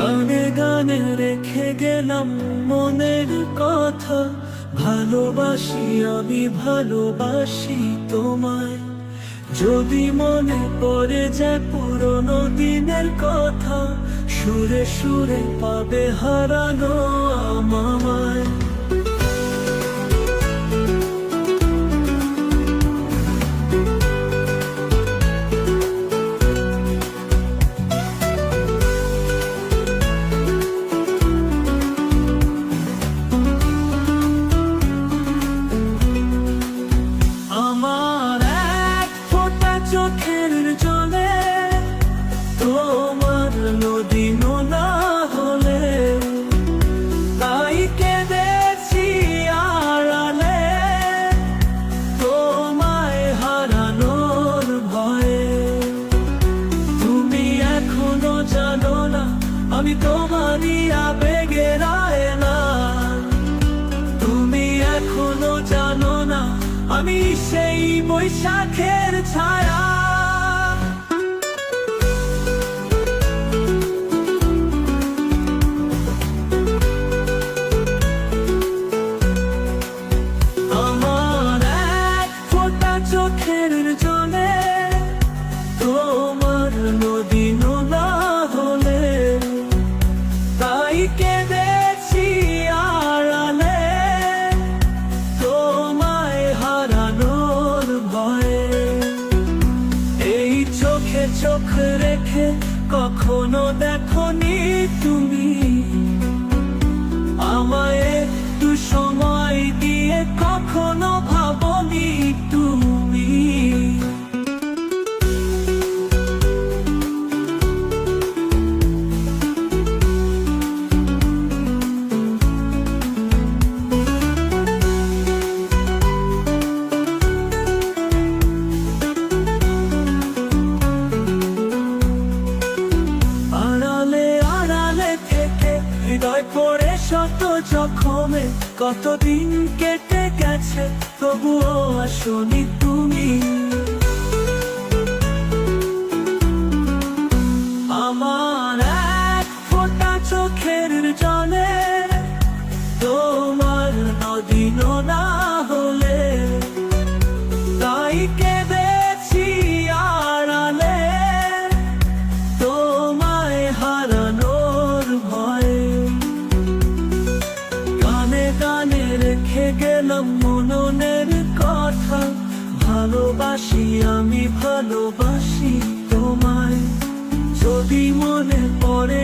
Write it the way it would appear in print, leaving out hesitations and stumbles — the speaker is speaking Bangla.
গানে গানে রেখে গেলাম মনের কথা, ভালোবাসি আমি ভালোবাসি তোমায়। যদি মনে পড়ে যায় পুরনো দিনের কথা, সুরে সুরে পাবে হারানো আমায়। চোখের জলে তোমার নদী নোনা হলে, তাই কেঁদেছি আড়ালে তোমায় হারানোর ভয়ে। তুমি এখনো জানো না আমি তোমারই আবেগের আয়না, তুমি এখনো জানো না আমি সেই বৈশাখের ছায়া। আমার এক ফোঁটা চোখের জলে তোমার নদী নোনা হলে, তাই কেঁদেছি আড়ালে তোমায় হারানোর ভয়ে। এই চোখে চোখ রেখে কখনো দেখোনি তুমি আমায়, একটু সময় দিয়ে কখনো ভাবনি তুমি। হৃদয় পড়ে শত জখমে কতদিন কেটে গেছে, তবুও আসনি তুমি। আমার এক ফোঁটা চোখের জলে তোমার নদী নোনা হলে, তাই কেঁদেছি আড়ালে তোমায় হারানোর ভয়ে। গানে গানে রেখে গেলাম মননের কথা, ভালোবাসি আমি ভালোবাসি তোমায়। যদি মনে পড়ে